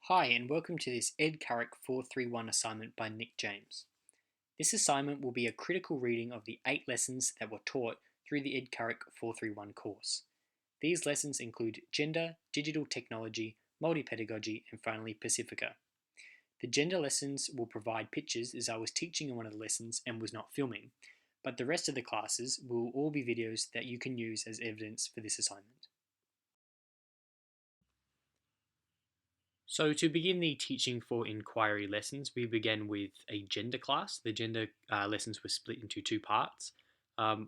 Hi and welcome to this EDCURRIC 431 assignment by Nick James. This assignment will be a critical reading of the 8 lessons that were taught through the EDCURRIC 431 course. These lessons include gender, digital technology, multi-pedagogy and finally Pacifica. The gender lessons will provide pictures as I was teaching in one of the lessons and was not filming, but the rest of the classes will all be videos that you can use as evidence for this assignment. So to begin the teaching for inquiry lessons, we began with a gender class. The gender lessons were split into 2 parts.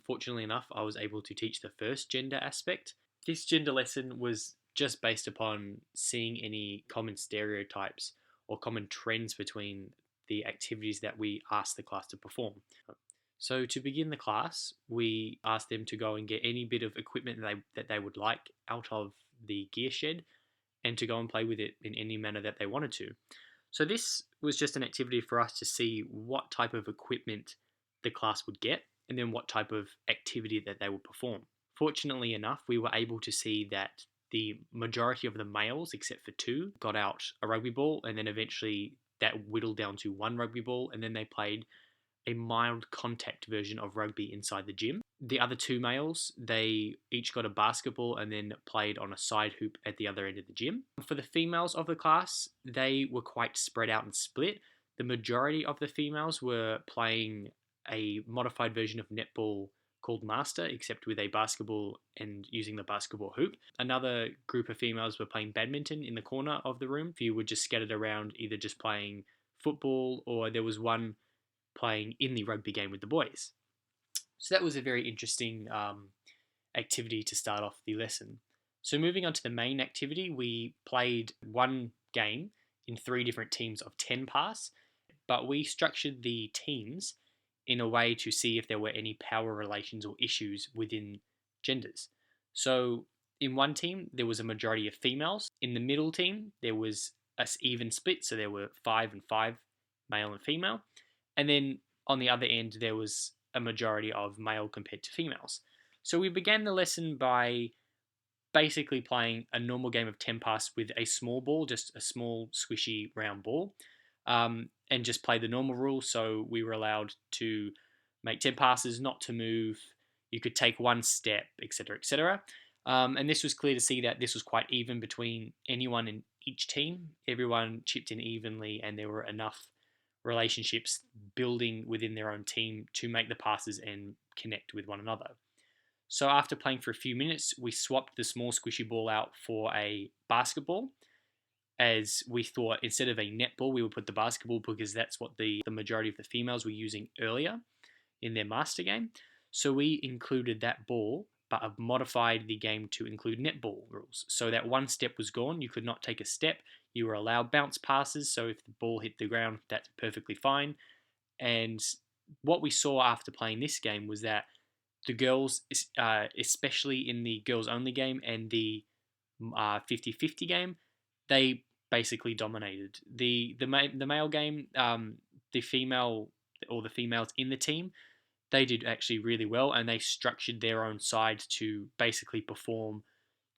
Fortunately enough, I was able to teach the first gender aspect. This gender lesson was just based upon seeing any common stereotypes or common trends between the activities that we asked the class to perform. So to begin the class, we asked them to go and get any bit of equipment that they would like out of the gear shed and to go and play with it in any manner that they wanted to. So this was just an activity for us to see what type of equipment the class would get and then what type of activity that they would perform. Fortunately enough, we were able to see that the majority of the males, except for 2, got out a rugby ball, and then eventually that whittled down to 1 rugby ball, and then they played a mild contact version of rugby inside the gym. The other 2 males, they each got a basketball and then played on a side hoop at the other end of the gym. For the females of the class, they were quite spread out and split. The majority of the females were playing a modified version of netball called Master, except with a basketball and using the basketball hoop. Another group of females were playing badminton in the corner of the room. A few were just scattered around, either just playing football, or there was one playing in the rugby game with the boys. So that was a very interesting activity to start off the lesson. So moving on to the main activity, we played one game in 3 different teams of 10 pass, but we structured the teams in a way to see if there were any power relations or issues within genders. So in one team, there was a majority of females. In the middle team, there was an even split, so there were 5 and 5, male and female. And then on the other end, there was a majority of male compared to females. So we began the lesson by basically playing a normal game of 10 pass with a small ball, just a small squishy round ball, and just play the normal rules. So we were allowed to make 10 passes, not to move. You could take 1 step, etc., etc. And this was clear to see that this was quite even between anyone in each team. Everyone chipped in evenly, and there were enough relationships building within their own team to make the passes and connect with one another. So after playing for a few minutes, we swapped the small squishy ball out for a basketball, as we thought instead of a netball, we would put the basketball because that's what the majority of the females were using earlier in their master game. So we included that ball, but have modified the game to include netball rules. So that 1 step was gone. You could not take a step. You were allowed bounce passes. So if the ball hit the ground, that's perfectly fine. And what we saw after playing this game was that the girls, especially in the girls only game and the 50-50 game, they basically dominated. The male game, the female or the females in the team, they did actually really well, and they structured their own side to basically perform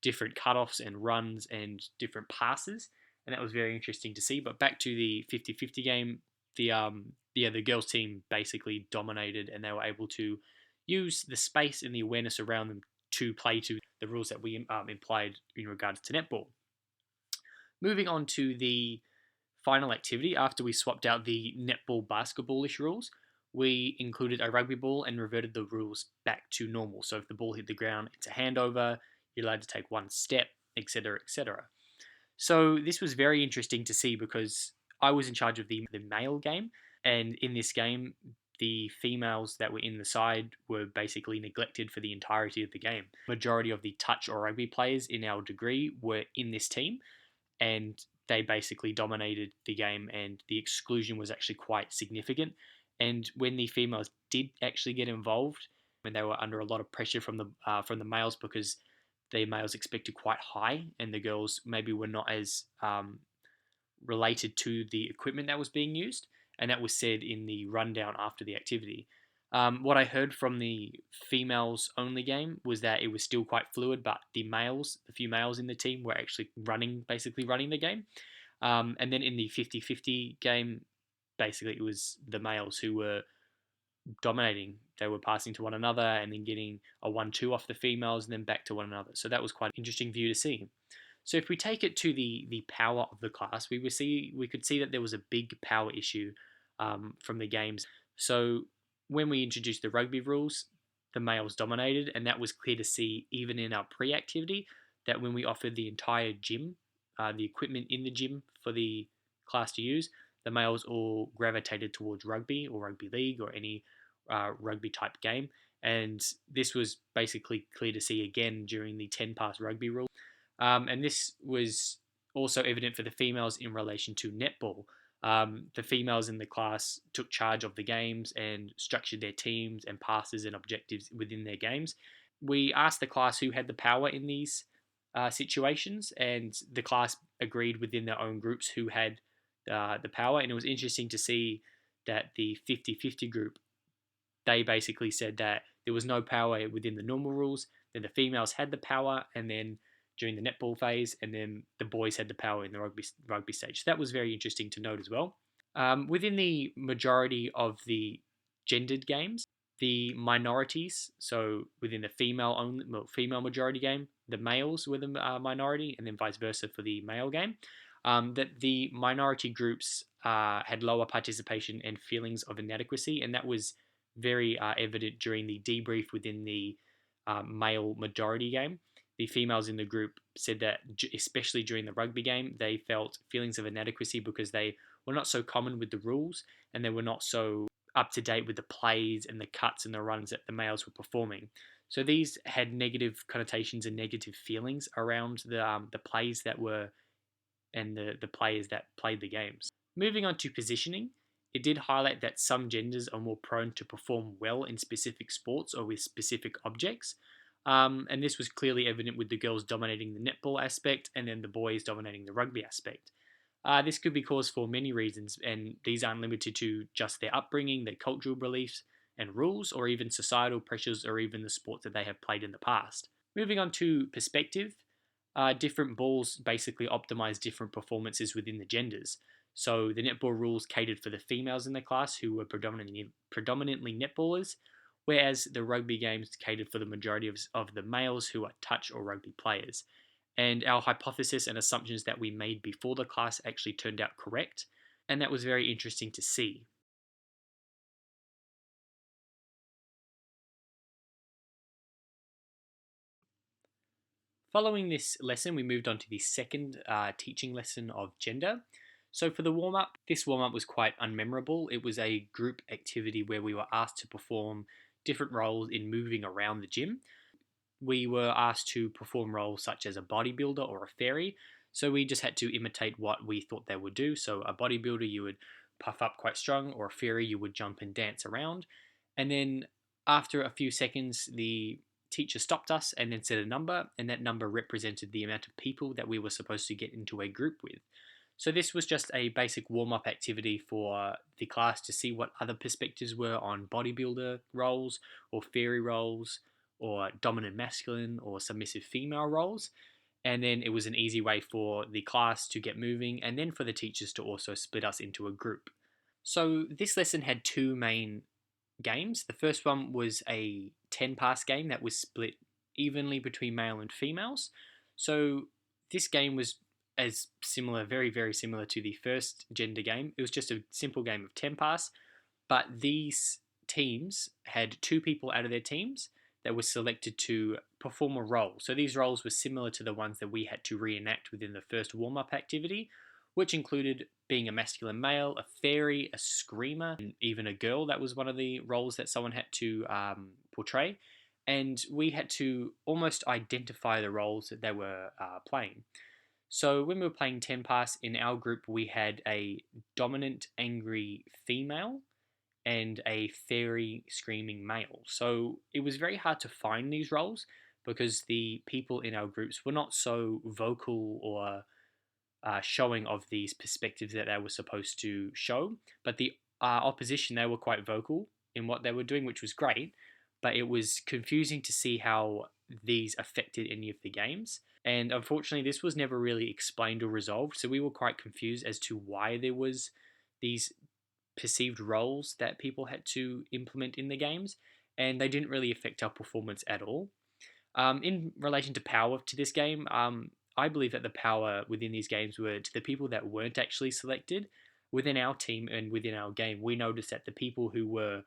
different cutoffs and runs and different passes, and that was very interesting to see. But back to the 50-50 game, the girls team basically dominated, and they were able to use the space and the awareness around them to play to the rules that we implied in regards to netball. Moving on to the final activity, after we swapped out the netball basketballish rules, we included a rugby ball and reverted the rules back to normal. So if the ball hit the ground, it's a handover, you're allowed to take 1 step, etc., etc. So this was very interesting to see because I was in charge of the male game, and in this game, the females that were in the side were basically neglected for the entirety of the game. Majority of the touch or rugby players in our degree were in this team, and they basically dominated the game, and the exclusion was actually quite significant. And when the females did actually get involved, when they were under a lot of pressure from the males because the males expected quite high, and the girls maybe were not as related to the equipment that was being used, and that was said in the rundown after the activity. What I heard from the females only game was that it was still quite fluid, but the few males in the team were actually basically running the game. And then in the 50-50 game, basically it was the males who were dominating. They were passing to one another and then getting a 1-2 off the females and then back to one another. So that was quite an interesting view to see. So if we take it to the power of the class, we could see that there was a big power issue from the games. So when we introduced the rugby rules, the males dominated, and that was clear to see even in our pre-activity that when we offered the entire gym, the equipment in the gym for the class to use, the males all gravitated towards rugby or rugby league or any rugby type game. And this was basically clear to see again during the 10 pass rugby rule. And this was also evident for the females in relation to netball. The females in the class took charge of the games and structured their teams and passes and objectives within their games. We asked the class who had the power in these situations, and the class agreed within their own groups who had the power. And it was interesting to see that the 50-50 group, they basically said that there was no power within the normal rules, then the females had the power, and then during the netball phase, and then the boys had the power in the rugby stage. So that was very interesting to note as well. Within the majority of the gendered games, the minorities, so within the female majority game, the males were the minority, and then vice versa for the male game. That the minority groups had lower participation and feelings of inadequacy, and that was very evident during the debrief within the male majority game. The females in the group said that, especially during the rugby game, they felt feelings of inadequacy because they were not so common with the rules and they were not so up to date with the plays and the cuts and the runs that the males were performing. So these had negative connotations and negative feelings around the plays that were and the players that played the games. Moving on to positioning, it did highlight that some genders are more prone to perform well in specific sports or with specific objects. And this was clearly evident with the girls dominating the netball aspect and then the boys dominating the rugby aspect. This could be caused for many reasons, and these aren't limited to just their upbringing, their cultural beliefs and rules, or even societal pressures, or even the sports that they have played in the past. Moving on to perspective, different balls basically optimize different performances within the genders. So the netball rules catered for the females in the class who were predominantly netballers, whereas the rugby games catered for the majority of the males who are touch or rugby players. And our hypothesis and assumptions that we made before the class actually turned out correct, and that was very interesting to see. Following this lesson, we moved on to the second teaching lesson of gender. So for the warm-up, this warm-up was quite unmemorable. It was a group activity where we were asked to perform different roles in moving around the gym. We were asked to perform roles such as a bodybuilder or a fairy. So we just had to imitate what we thought they would do. So a bodybuilder, you would puff up quite strong, or a fairy, you would jump and dance around. And then after a few seconds, the teacher stopped us and then said a number, and that number represented the amount of people that we were supposed to get into a group with. So this was just a basic warm-up activity for the class to see what other perspectives were on bodybuilder roles or fairy roles or dominant masculine or submissive female roles. And then it was an easy way for the class to get moving and then for the teachers to also split us into a group. So this lesson had two main games. The first one was a 10 pass game that was split evenly between male and females. So this game was as similar, very, very similar to the first gender game. It was just a simple game of 10 pass, but these teams had two people out of their teams that were selected to perform a role. So these roles were similar to the ones that we had to reenact within the first warm-up activity, which included being a masculine male, a fairy, a screamer, and even a girl. That was one of the roles that someone had to portray. And we had to almost identify the roles that they were playing. So when we were playing 10 pass in our group, we had a dominant angry female and a fairy screaming male. So it was very hard to find these roles because the people in our groups were not so vocal or showing of these perspectives that they were supposed to show. But the opposition, they were quite vocal in what they were doing, which was great. But it was confusing to see how these affected any of the games. And unfortunately, this was never really explained or resolved, so we were quite confused as to why there was these perceived roles that people had to implement in the games, and they didn't really affect our performance at all. In relation to power to this game, I believe that the power within these games were to the people that weren't actually selected. Within our team and within our game, we noticed that the people who were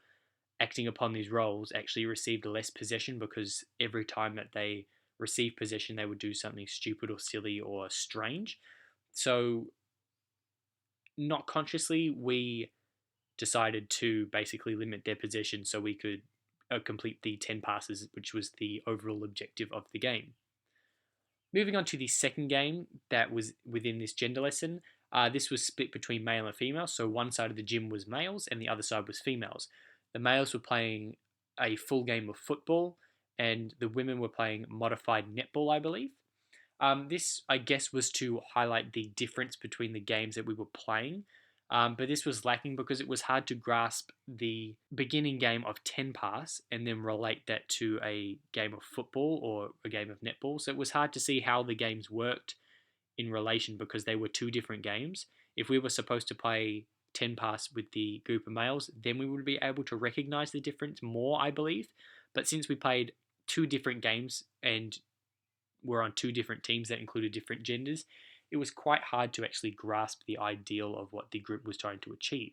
acting upon these roles actually received less possession because every time that they received possession, they would do something stupid or silly or strange. So, not consciously, we decided to basically limit their possession so we could complete the 10 passes, which was the overall objective of the game. Moving on to the second game that was within this gender lesson, this was split between male and female. So one side of the gym was males and the other side was females. The males were playing a full game of football, and the women were playing modified netball, I believe. This, I guess, was to highlight the difference between the games that we were playing. But this was lacking because it was hard to grasp the beginning game of 10 pass and then relate that to a game of football or a game of netball. So it was hard to see how the games worked in relation because they were two different games. If we were supposed to play 10 pass with the group of males, then we would be able to recognize the difference more, I believe. But since we played two different games and were on two different teams that included different genders, it was quite hard to actually grasp the ideal of what the group was trying to achieve.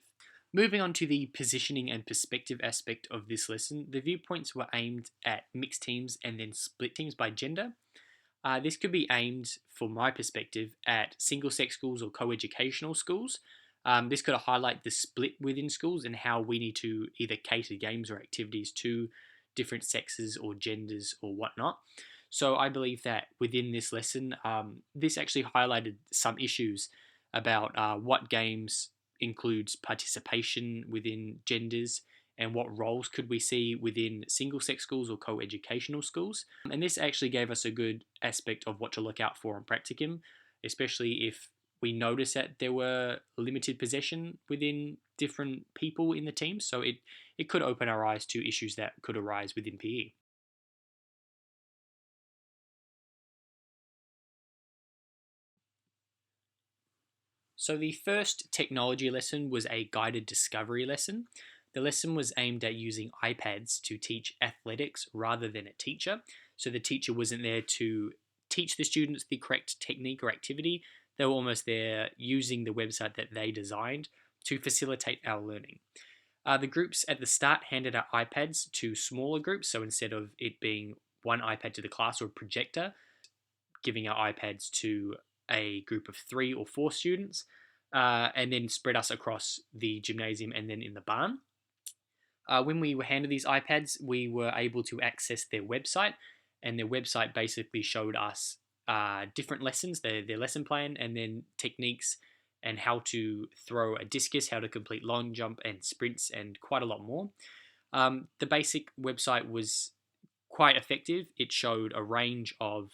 Moving on to the positioning and perspective aspect of this lesson, the viewpoints were aimed at mixed teams and then split teams by gender. This could be aimed, from my perspective, at single sex schools or co-educational schools. This could highlight the split within schools and how we need to either cater games or activities to different sexes or genders or whatnot. So I believe that within this lesson, this actually highlighted some issues about what games includes participation within genders and what roles could we see within single-sex schools or co-educational schools. And this actually gave us a good aspect of what to look out for on practicum, especially if we noticed that there were limited possession within different people in the team. So it could open our eyes to issues that could arise within PE. So the first technology lesson was a guided discovery lesson. The lesson was aimed at using iPads to teach athletics rather than a teacher. So the teacher wasn't there to teach the students the correct technique or activity. They were almost there using the website that they designed to facilitate our learning. The groups at the start handed out iPads to smaller groups. So instead of it being one iPad to the class or projector, giving our iPads to a group of 3 or 4 students, and then spread us across the gymnasium and then in the barn. When we were handed these iPads, we were able to access their website, and their website basically showed us different lessons, their lesson plan, and then techniques and how to throw a discus, how to complete long jump and sprints, and quite a lot more. The basic website was quite effective. It showed a range of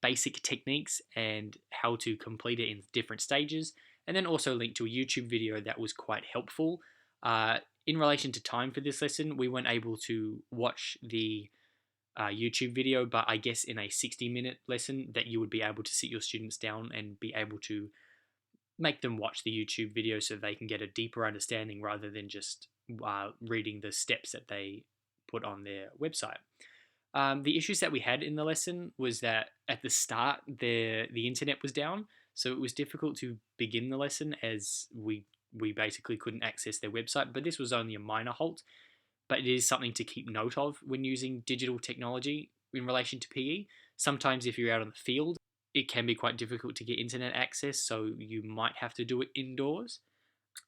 basic techniques and how to complete it in different stages, and then also linked to a YouTube video that was quite helpful. In relation to time for this lesson, we weren't able to watch the YouTube video, but I guess in a 60-minute lesson that you would be able to sit your students down and be able to make them watch the YouTube video so they can get a deeper understanding rather than just reading the steps that they put on their website. The issues that we had in the lesson was that at the start the internet was down, so it was difficult to begin the lesson as we basically couldn't access their website. But this was only a minor halt. But it is something to keep note of when using digital technology in relation to PE. Sometimes if you're out on the field, it can be quite difficult to get internet access, so you might have to do it indoors.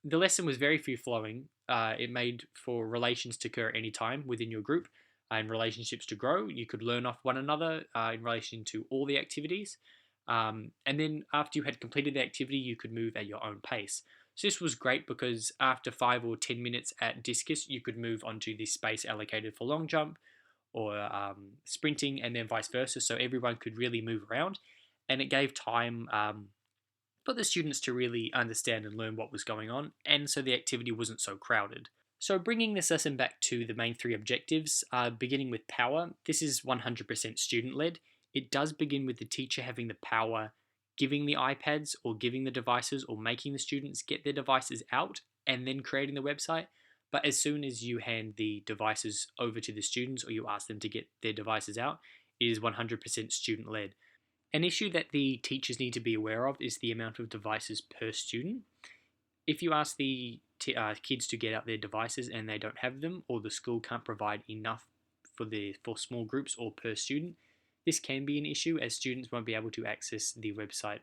The lesson was very free flowing. It made for relations to occur any time within your group and relationships to grow. You could learn off one another in relation to all the activities. And then after you had completed the activity, you could move at your own pace. So this was great because after 5 or 10 minutes at discus, you could move onto the space allocated for long jump or sprinting, and then vice versa. So everyone could really move around, and it gave time for the students to really understand and learn what was going on, and so the activity wasn't so crowded. So bringing this lesson back to the main 3 objectives, beginning with power, this is 100% student-led. it does begin with the teacher having the power, giving the iPads or giving the devices or making the students get their devices out and then creating the website. But as soon as you hand the devices over to the students or you ask them to get their devices out, it is 100% student led. An issue that the teachers need to be aware of is the amount of devices per student. If you ask the kids to get out their devices and they don't have them, or the school can't provide enough for small groups or per student, this can be an issue as students won't be able to access the website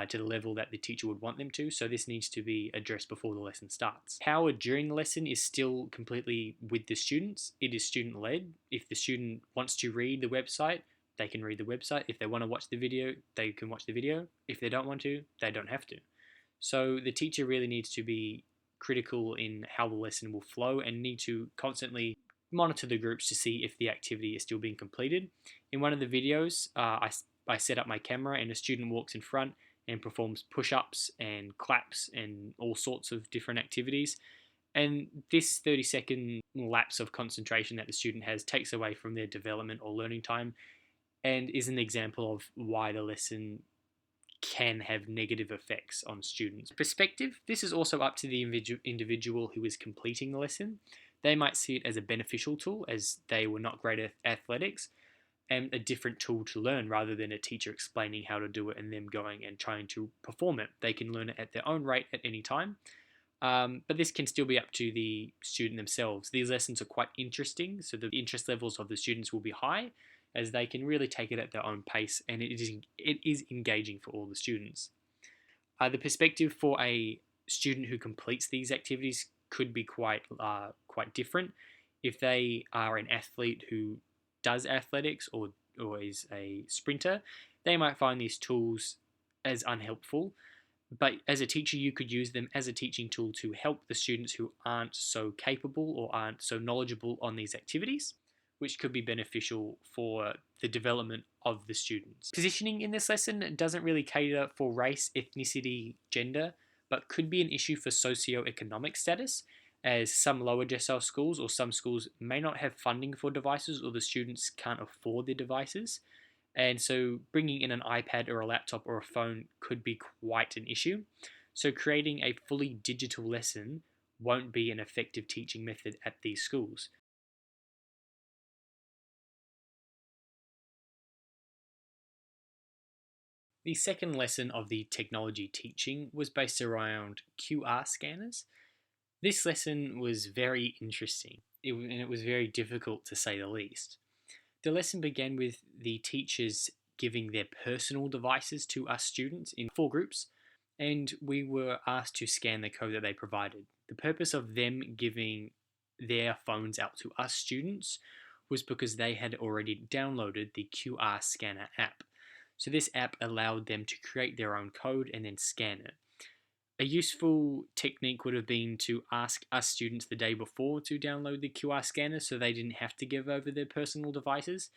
to the level that the teacher would want them to, so this needs to be addressed before the lesson starts. Power during the lesson is still completely with the students. It is student-led. If the student wants to read the website, they can read the website. If they want to watch the video, they can watch the video. If they don't want to, they don't have to. So the teacher really needs to be critical in how the lesson will flow and need to constantly monitor the groups to see if the activity is still being completed. In one of the videos, I set up my camera and a student walks in front and performs push-ups and claps and all sorts of different activities. And this 30-second lapse of concentration that the student has takes away from their development or learning time and is an example of why the lesson can have negative effects on students. Perspective, this is also up to the individual who is completing the lesson. They might see it as a beneficial tool as they were not great at athletics and a different tool to learn rather than a teacher explaining how to do it and them going and trying to perform it. They can learn it at their own rate at any time. But this can still be up to the student themselves. These lessons are quite interesting, so the interest levels of the students will be high as they can really take it at their own pace and it is engaging for all the students. The perspective for a student who completes these activities could be quite different. If they are an athlete who does athletics or is a sprinter, they might find these tools as unhelpful. But as a teacher, you could use them as a teaching tool to help the students who aren't so capable or aren't so knowledgeable on these activities, which could be beneficial for the development of the students. Positioning in this lesson doesn't really cater for race, ethnicity, gender, but could be an issue for socio-economic status, as some lower decile schools or some schools may not have funding for devices or the students can't afford their devices. And so bringing in an iPad or a laptop or a phone could be quite an issue. So creating a fully digital lesson won't be an effective teaching method at these schools. The second lesson of the technology teaching was based around QR scanners. This lesson was very interesting, and it was very difficult to say the least. The lesson began with the teachers giving their personal devices to us students in 4 groups, and we were asked to scan the code that they provided. The purpose of them giving their phones out to us students was because they had already downloaded the QR scanner app. So this app allowed them to create their own code and then scan it. A useful technique would have been to ask us students the day before to download the QR scanner so they didn't have to give over their personal devices.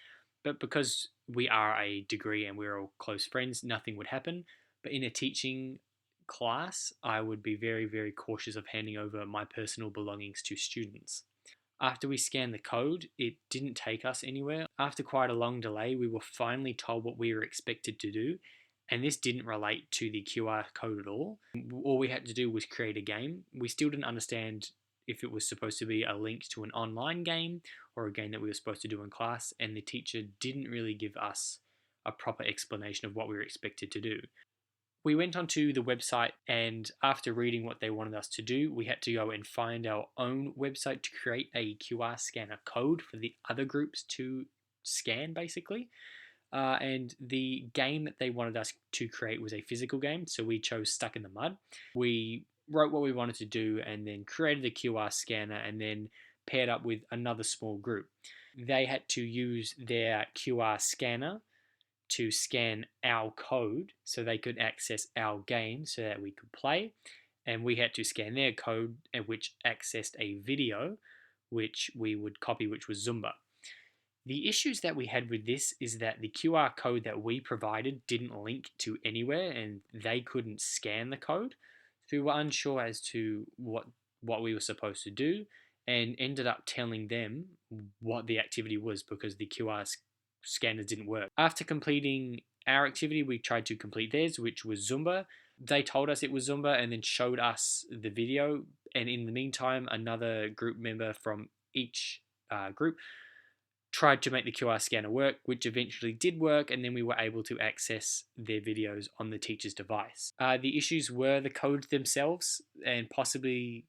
But because we are a degree and we're all close friends, nothing would happen. But in a teaching class, I would be very, very cautious of handing over my personal belongings to students. After we scanned the code, it didn't take us anywhere. After quite a long delay, we were finally told what we were expected to do, and this didn't relate to the QR code at all. All we had to do was create a game. We still didn't understand if it was supposed to be a link to an online game or a game that we were supposed to do in class, and the teacher didn't really give us a proper explanation of what we were expected to do. We went onto the website, and after reading what they wanted us to do, we had to go and find our own website to create a QR scanner code for the other groups to scan, basically. And the game that they wanted us to create was a physical game, so we chose Stuck in the Mud. We wrote what we wanted to do and then created the QR scanner and then paired up with another small group. They had to use their QR scanner to scan our code so they could access our game so that we could play, and we had to scan their code which accessed a video which we would copy, which was Zumba. The issues that we had with this is that the QR code that we provided didn't link to anywhere and they couldn't scan the code. So we were unsure as to what we were supposed to do and ended up telling them what the activity was because the QR scanners didn't work. After completing our activity, we tried to complete theirs, which was Zumba. They told us it was Zumba and then showed us the video. And in the meantime, another group member from each group tried to make the QR scanner work, which eventually did work, and then we were able to access their videos on the teacher's device. The issues were the code themselves and possibly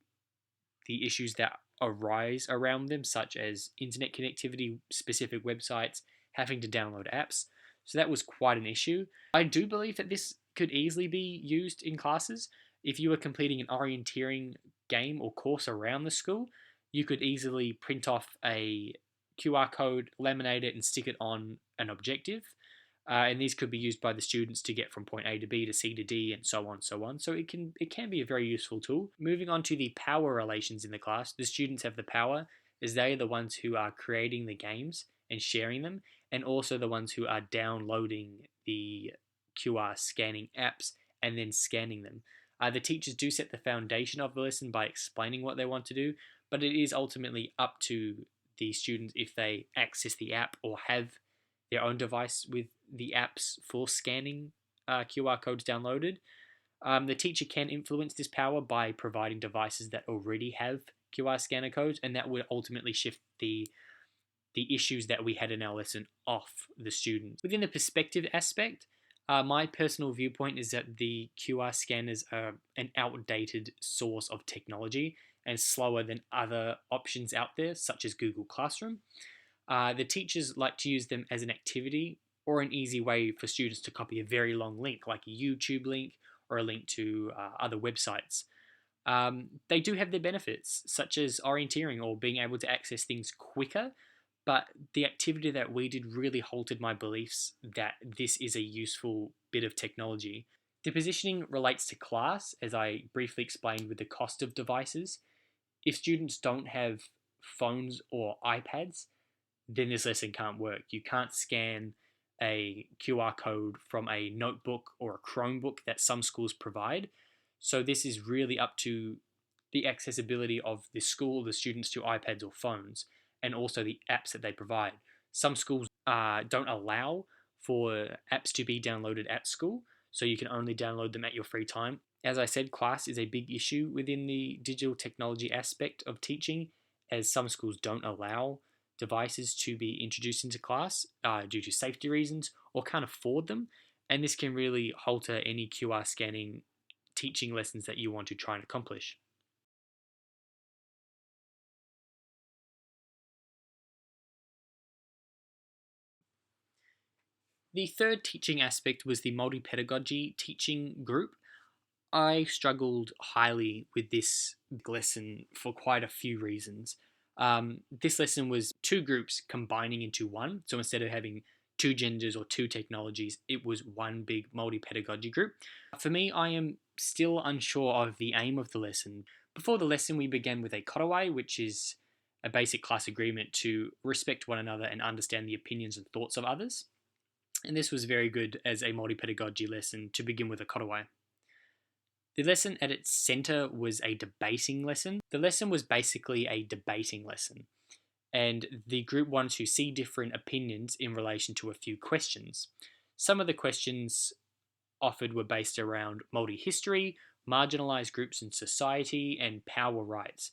the issues that arise around them, such as internet connectivity, specific websites, having to download apps. So that was quite an issue. I do believe that this could easily be used in classes. If you were completing an orienteering game or course around the school, you could easily print off a QR code, laminate it, and stick it on an objective. And these could be used by the students to get from point A to B to C to D and so on, so on. So it can be a very useful tool. Moving on to the power relations in the class, the students have the power as they are the ones who are creating the games and sharing them, and also the ones who are downloading the QR scanning apps and then scanning them. The teachers do set the foundation of the lesson by explaining what they want to do, but it is ultimately up to the students if they access the app or have their own device with the apps for scanning QR codes downloaded. The teacher can influence this power by providing devices that already have QR scanner codes, and that would ultimately shift the issues that we had in our lesson off the students. Within the perspective aspect, my personal viewpoint is that the QR scanners are an outdated source of technology and slower than other options out there, such as Google Classroom. The teachers like to use them as an activity or an easy way for students to copy a very long link, like a YouTube link or a link to other websites. They do have their benefits, such as orienteering or being able to access things quicker, but the activity that we did really halted my beliefs that this is a useful bit of technology. The positioning relates to class, as I briefly explained with the cost of devices. If students don't have phones or iPads, then this lesson can't work. You can't scan a QR code from a notebook or a Chromebook that some schools provide. So this is really up to the accessibility of the school, the students to iPads or phones, and also the apps that they provide. Some schools don't allow for apps to be downloaded at school, so you can only download them at your free time. As I said, class is a big issue within the digital technology aspect of teaching, as some schools don't allow devices to be introduced into class due to safety reasons or can't afford them, and this can really halter any QR scanning teaching lessons that you want to try and accomplish. The third teaching aspect was the multi-pedagogy teaching group. I struggled highly with this lesson for quite a few reasons. This lesson was two groups combining into one. So instead of having two genders or two technologies, it was one big multi-pedagogy group. For me, I am still unsure of the aim of the lesson. Before the lesson, we began with a kotawai, which is a basic class agreement to respect one another and understand the opinions and thoughts of others. And this was very good as a multi-pedagogy lesson to begin with a kotawai. The lesson at its center was a debating lesson. The lesson was basically a debating lesson, and the group wanted to see different opinions in relation to a few questions. Some of the questions offered were based around Māori history, marginalised groups in society, and power rights.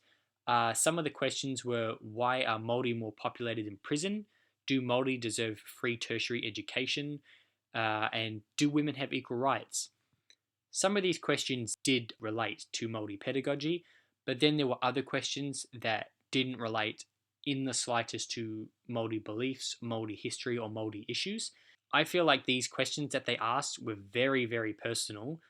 Some of the questions were, why are Māori more populated in prison? Do Māori deserve free tertiary education? And do women have equal rights? Some of these questions did relate to Māori pedagogy, but then there were other questions that didn't relate in the slightest to Māori beliefs, Māori history, or Māori issues. I feel like these questions that they asked were very, very personal,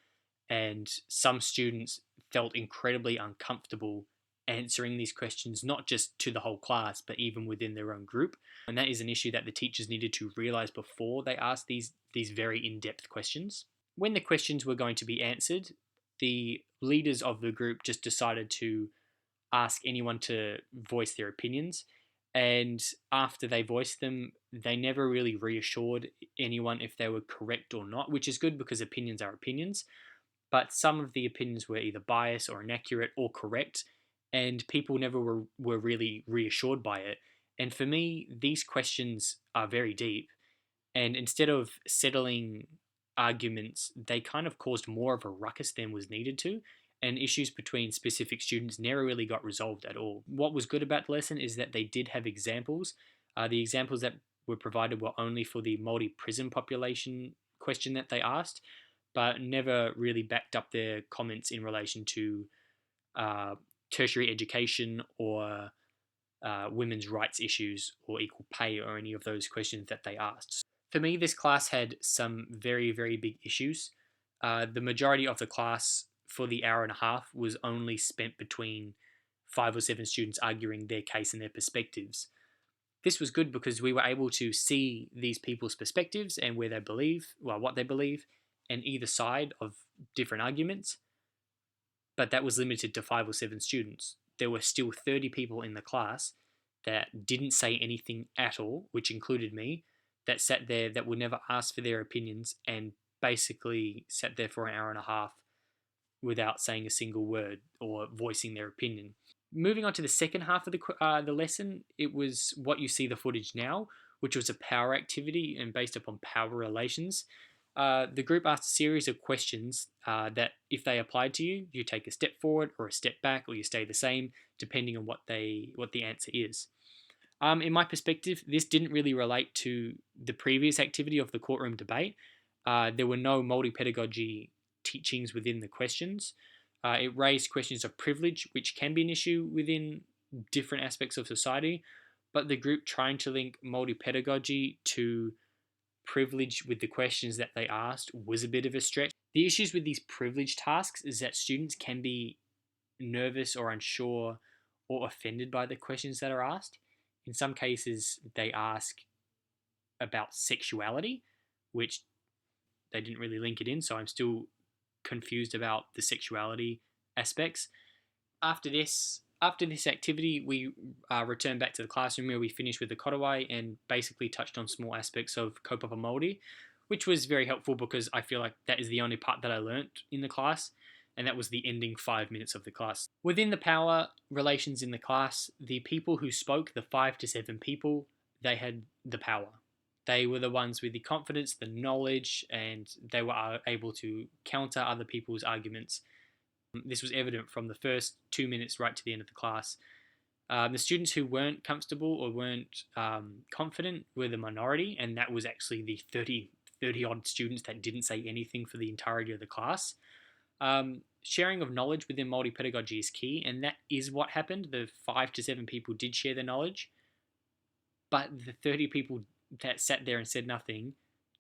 and some students felt incredibly uncomfortable answering these questions, not just to the whole class, but even within their own group. And that is an issue that the teachers needed to realize before they asked these very in-depth questions. When the questions were going to be answered, the leaders of the group just decided to ask anyone to voice their opinions. And after they voiced them, they never really reassured anyone if they were correct or not, which is good because opinions are opinions. But some of the opinions were either biased or inaccurate or correct, and people never were really reassured by it. And for me, these questions are very deep, And instead of settling arguments, they kind of caused more of a ruckus than was needed to, and issues between specific students never really got resolved at all. What was good about the lesson is that they did have examples. The examples that were provided were only for the multi-prison population question that they asked, but never really backed up their comments in relation to uh, tertiary education or women's rights issues or equal pay or any of those questions that they asked. For me, this class had some very, very big issues. The majority of the class for the hour and a half was only spent between 5 or 7 students arguing their case and their perspectives. This was good because we were able to see these people's perspectives and where they believe, well, what they believe, and either side of different arguments. But that was limited to 5 or 7 students. There were still 30 people in the class that didn't say anything at all, which included me, that sat there that would never ask for their opinions and basically sat there for an hour and a half without saying a single word or voicing their opinion. Moving on to the second half of the lesson, it was what you see the footage now, which was a power activity and based upon power relations. The group asked a series of questions that, if they applied to you, you take a step forward or a step back, or you stay the same, depending on what the answer is. In my perspective, this didn't really relate to the previous activity of the courtroom debate. There were no multi-pedagogy teachings within the questions. It raised questions of privilege, which can be an issue within different aspects of society, but the group trying to link multi-pedagogy to privilege with the questions that they asked was a bit of a stretch. The issues with these privilege tasks is that students can be nervous or unsure or offended by the questions that are asked. In some cases, they ask about sexuality, which they didn't really link it in, so I'm still confused about the sexuality aspects. After this activity, we returned back to the classroom where we finished with the kotawai and basically touched on small aspects of kaupapa Māori, which was very helpful because I feel like that is the only part that I learnt in the class, and that was the ending 5 minutes of the class. Within the power relations in the class, the people who spoke, the 5 to 7 people, they had the power. They were the ones with the confidence, the knowledge, and they were able to counter other people's arguments. This was evident from the first 2 minutes right to the end of the class. The students who weren't comfortable or weren't confident were the minority, and that was actually the 30 odd students that didn't say anything for the entirety of the class. Sharing of knowledge within multi-pedagogy is key, and that is what happened. The 5 to 7 people did share their knowledge, but the 30 people that sat there and said nothing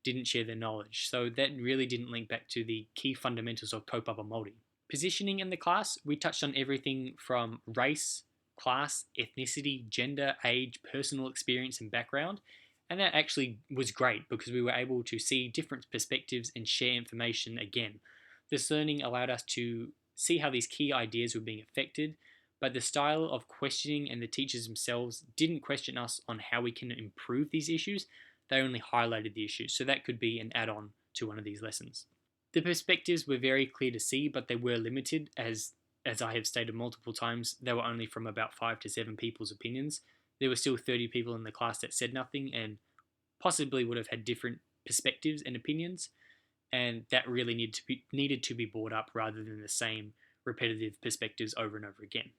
didn't share their knowledge. So that really didn't link back to the key fundamentals of kaupapa Māori. Positioning in the class, we touched on everything from race, class, ethnicity, gender, age, personal experience, and background. And that actually was great because we were able to see different perspectives and share information again. This learning allowed us to see how these key ideas were being affected, but the style of questioning and the teachers themselves didn't question us on how we can improve these issues. They only highlighted the issues, so that could be an add-on to one of these lessons. The perspectives were very clear to see, but they were limited, as I have stated multiple times. They were only from about 5 to 7 people's opinions. There were still 30 people in the class that said nothing and possibly would have had different perspectives and opinions, and that really needed to be brought up rather than the same repetitive perspectives over and over again.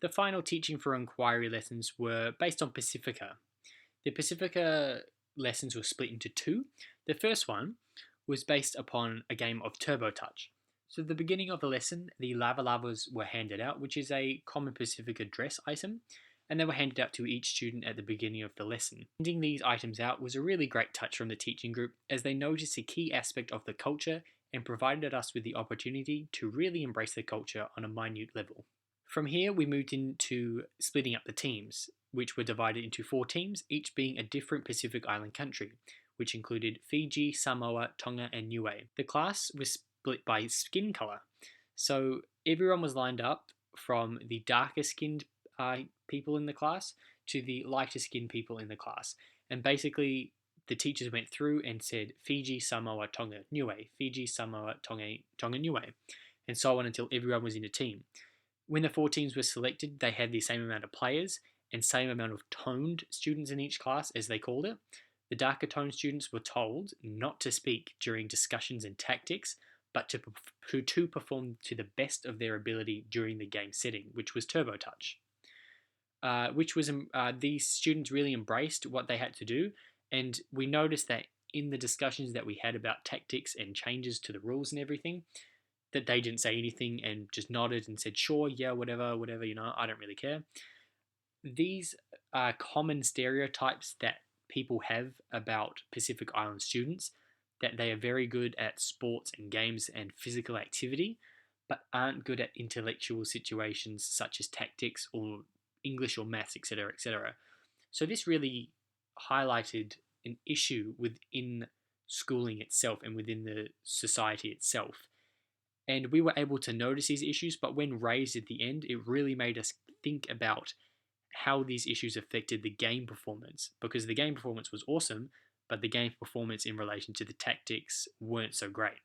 The final teaching for inquiry lessons were based on Pacifica. The Pacifica lessons were split into 2. The first one was based upon a game of Turbo Touch. So at the beginning of the lesson, the lava lavas were handed out, which is a common Pacifica dress item, and they were handed out to each student at the beginning of the lesson. Handing these items out was a really great touch from the teaching group, as they noticed a key aspect of the culture and provided us with the opportunity to really embrace the culture on a minute level. From here, we moved into splitting up the teams, which were divided into 4 teams, each being a different Pacific Island country, which included Fiji, Samoa, Tonga, and Niue. The class was split by skin colour, so everyone was lined up from the darker skinned people in the class to the lighter skinned people in the class, and basically the teachers went through and said Fiji, Samoa, Tonga, Niue, Fiji, Samoa, Tonga, Niue. and so on until everyone was in a team. When the 4 teams were selected, they had the same amount of players and same amount of toned students in each class, as they called it. The darker toned students were told not to speak during discussions and tactics, but to perform to the best of their ability during the game setting, which was Turbo Touch. These students really embraced what they had to do, and we noticed that in the discussions that we had about tactics and changes to the rules and everything, that they didn't say anything and just nodded and said, sure, yeah, whatever, I don't really care. These are common stereotypes that people have about Pacific Island students, that they are very good at sports and games and physical activity, but aren't good at intellectual situations such as tactics or English or maths, etc., etc. So this really highlighted an issue within schooling itself and within the society itself. And we were able to notice these issues, but when raised at the end, it really made us think about how these issues affected the game performance, because the game performance was awesome, but the game performance in relation to the tactics weren't so great.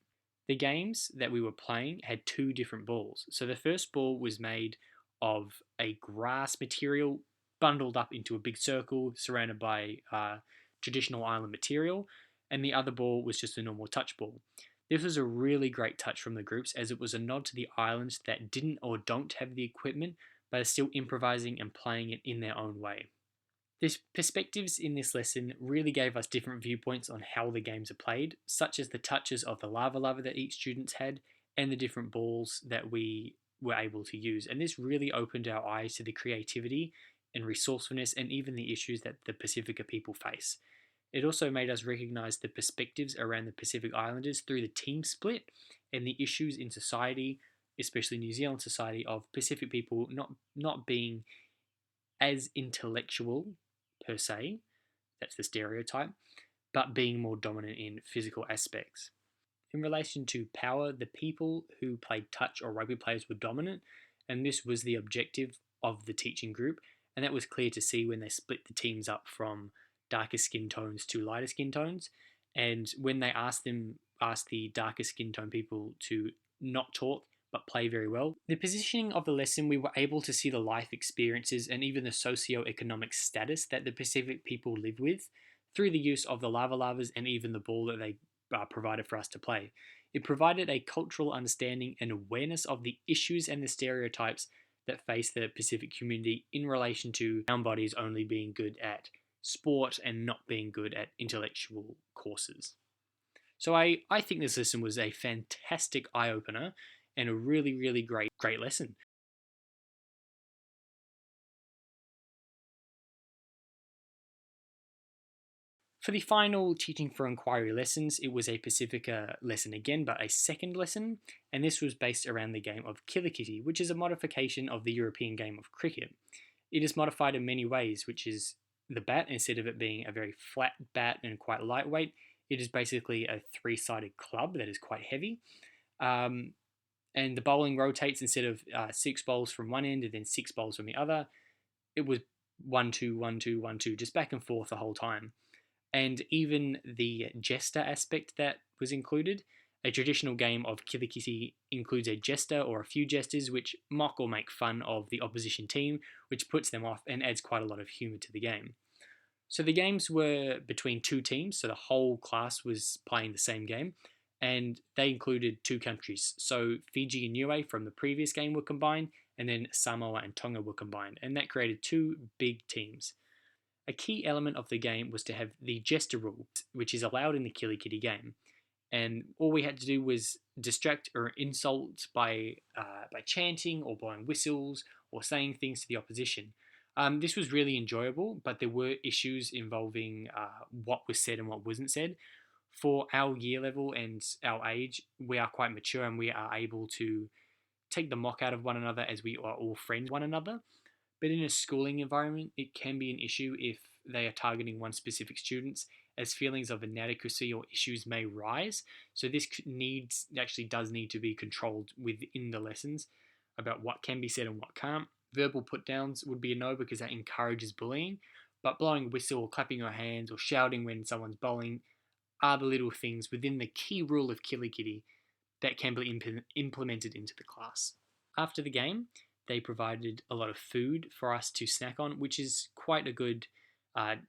The games that we were playing had 2 different balls. So the first ball was made of a grass material bundled up into a big circle surrounded by traditional island material, and the other ball was just a normal touch ball. This was a really great touch from the groups, as it was a nod to the islands that didn't or don't have the equipment but are still improvising and playing it in their own way. The perspectives in this lesson really gave us different viewpoints on how the games are played, such as the touches of the lava that each student had and the different balls that we were able to use. And this really opened our eyes to the creativity and resourcefulness and even the issues that the Pacifica people face. It also made us recognize the perspectives around the Pacific Islanders through the team split and the issues in society, especially New Zealand society, of Pacific people not being as intellectual per se, that's the stereotype, but being more dominant in physical aspects. In relation to power, the people who played touch or rugby players were dominant, and this was the objective of the teaching group, and that was clear to see when they split the teams up from darker skin tones to lighter skin tones. And when they asked the darker skin tone people to not talk but play very well. The positioning of the lesson, we were able to see the life experiences and even the socio-economic status that the Pacific people live with through the use of the lavas and even the ball that they provided for us to play. It provided a cultural understanding and awareness of the issues and the stereotypes that face the Pacific community in relation to brown bodies only being good at sport and not being good at intellectual courses. So I think this lesson was a fantastic eye-opener and a really, really great lesson. For the final Teaching for Inquiry lessons, it was a Pacifica lesson again, but a second lesson, and this was based around the game of Killikitty, which is a modification of the European game of cricket. It is modified in many ways, which is the bat, instead of it being a very flat bat and quite lightweight, it is basically a 3-sided club that is quite heavy. And the bowling rotates, instead of 6 bowls from one end and then 6 bowls from the other, it was 1-2, 1-2, 1-2, just back and forth the whole time. And even the jester aspect that was included. A traditional game of Killikitty includes a jester or a few jesters which mock or make fun of the opposition team, which puts them off and adds quite a lot of humour to the game. So the games were between 2 teams, so the whole class was playing the same game, and they included 2 countries. So Fiji and Niue from the previous game were combined, and then Samoa and Tonga were combined, and that created 2 big teams. A key element of the game was to have the jester rule, which is allowed in the Killikitty game. And all we had to do was distract or insult by chanting or blowing whistles or saying things to the opposition. This was really enjoyable, but there were issues involving what was said and what wasn't said. For our year level and our age, we are quite mature and we are able to take the mock out of one another as we are all friends with one another. But in a schooling environment, it can be an issue if they are targeting one specific student, as feelings of inadequacy or issues may rise. So this does need to be controlled within the lessons about what can be said and what can't. Verbal put downs would be a no, because that encourages bullying. But blowing a whistle or clapping your hands or shouting when someone's bowling are the little things within the key rule of Killikitty that can be implemented into the class. After the game, they provided a lot of food for us to snack on, which is quite a good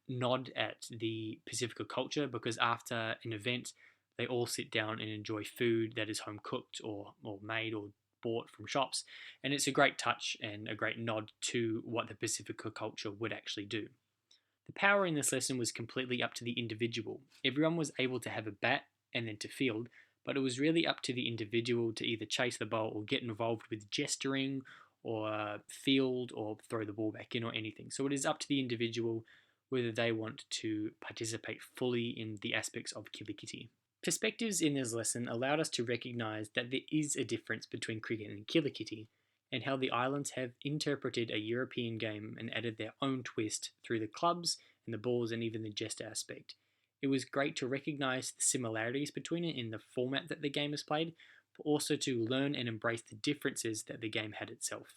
nod at the Pacifica culture, because after an event, they all sit down and enjoy food that is home cooked or made or bought from shops. And it's a great touch and a great nod to what the Pacifica culture would actually do. The power in this lesson was completely up to the individual. Everyone was able to have a bat and then to field, but it was really up to the individual to either chase the ball or get involved with gesturing or field or throw the ball back in or anything. So it is up to the individual whether they want to participate fully in the aspects of Kilikiti. Perspectives in this lesson allowed us to recognise that there is a difference between cricket and Kilikiti, and how the islands have interpreted a European game and added their own twist through the clubs and the balls and even the gesture aspect. It was great to recognise the similarities between it in the format that the game is played, but also to learn and embrace the differences that the game had itself.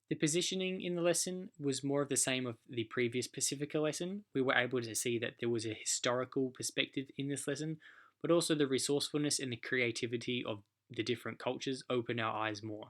The positioning in the lesson was more of the same of the previous Pacifica lesson. We were able to see that there was a historical perspective in this lesson, but also the resourcefulness and the creativity of the different cultures opened our eyes more.